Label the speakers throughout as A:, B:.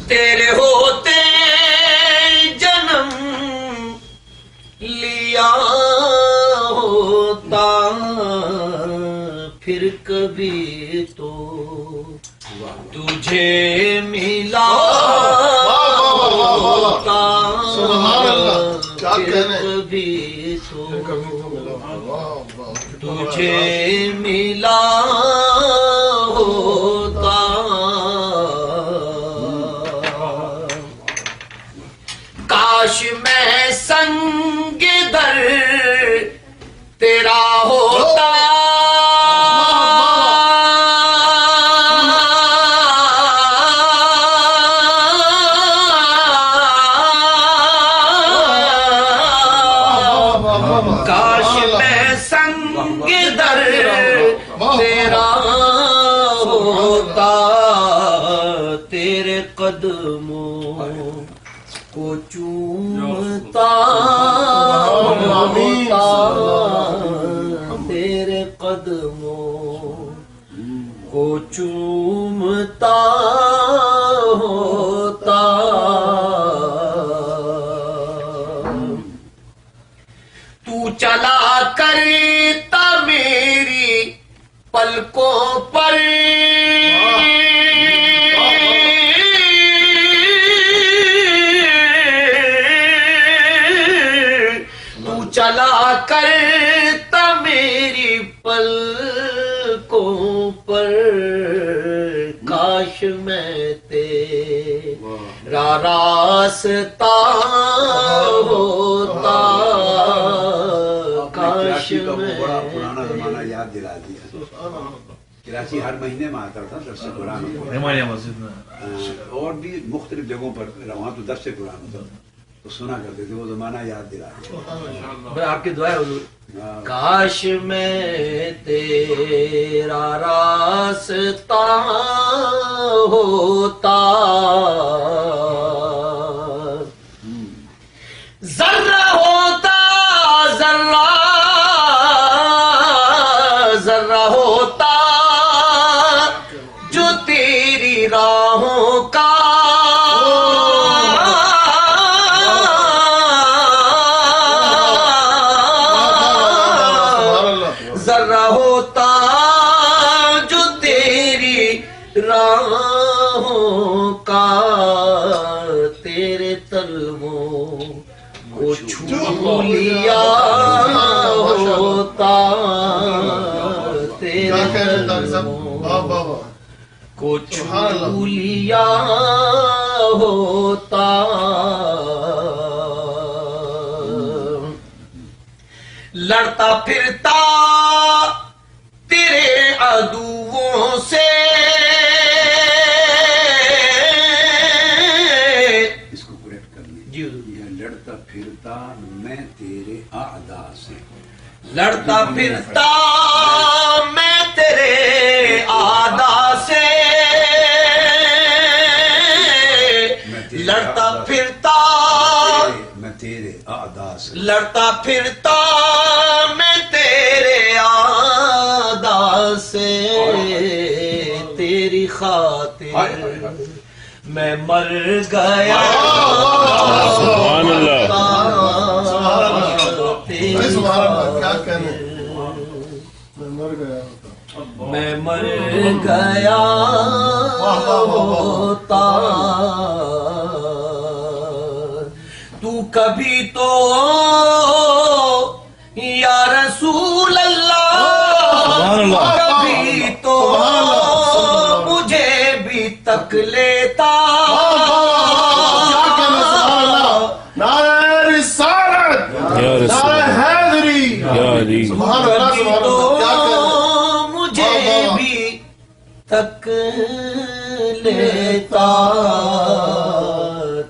A: تیرے ہوتے جنم لیا ہوتا پھر کبھی تو تجھے ملا ہوتا پھر کبھی تو تجھے ملا ہوتا کاش میں سنگ در تیرا ہوتا کاش میں سنگ در تیرا ہوتا تیرے قدموں کو چومتا ہوتا تیرے قدموں کو چومتا ہوتا تو چلا کرتا میری پلکوں پر چلا کرتا میری پلکوں پر کاش میں تیرا راستہ ہوتا کاش میں
B: بڑا پرانا زمانہ یاد دلا دیا کراچی ہر مہینے میں آتا تھا درس قرآن اور بھی مختلف جگہوں پر وہاں تو درس قرآن ہوتا تھا تو سنا کرتے تھے وہ زمانہ یاد دلا دیا
A: آپ کی دعا ہے حضور کاش میں تیرا راستہ ہوتا ذرہ ہوتا ذرہ ذرہ ہوتا جو تیری راہوں کا ذرہ ہوتا جو تیری راہوں کا تیرے تلووں کو چھو لیا ہوتا تیرے تلووں کو چھو لیا ہوتا لڑتا پھرتا تیرے عدووں سے
B: اس کو کریکٹ کر لیں یہ لڑتا پھرتا میں تیرے اعداء سے
A: لڑتا پھرتا میں تیرے اعداء سے لڑتا پھرتا
B: میں تیرے اعداء سے
A: لڑتا پھرتا میں تیرے اعداء سے تیری خاطر میں مر گیا
C: سبحان اللہ
A: میں مر گیا ہوتا تو کبھی تو یا رسول اللہ کبھی تو مجھے بھی تک لیتا
D: نعرہ رسالت نعرہ حیدری
A: تو مجھے بھی تک لیتا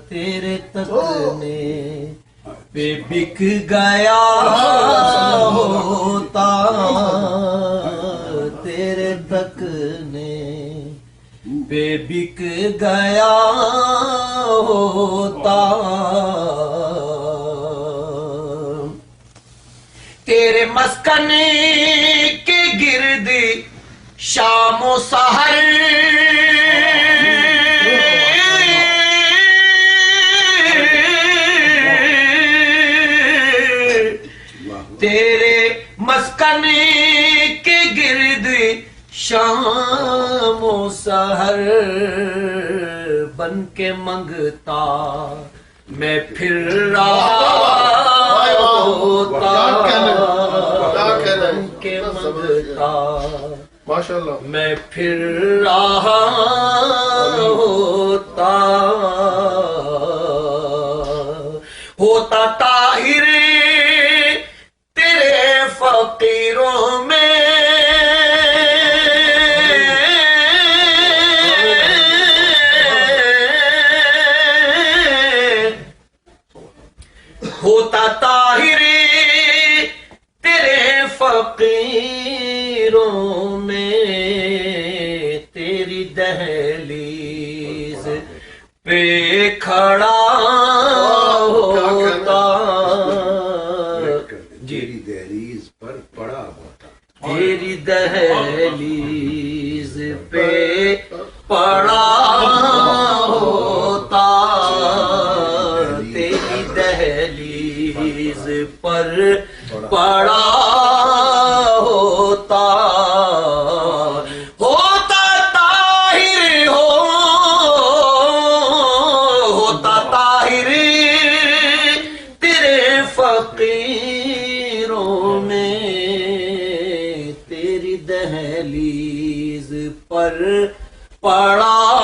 A: تیرے تکنے پہ بک گیا ہوتا تیرے تکنے پہ بک گیا ہوتا تیرے مسکن کے گرد شام و سحر شام و سحر بن کے منگتا میں پھر رہا ہوتا بن کے منگتا
D: ماشاءاللہ
A: میں پھر رہا ہوتا طاہر تیرے فقیروں میں ہوتا طاہر تیرے فقیروں میں تیری دہلیز پہ کھڑا ہوتا
B: تیری دہلیز پر پڑا ہوتا
A: تیری دہلیز پہ پڑا ہوتا تیری دہلیز پر پڑا ہوتا ہوتا طاہر ہوتا طاہر تیرے فقیروں میں تیری دہلیز پر پڑا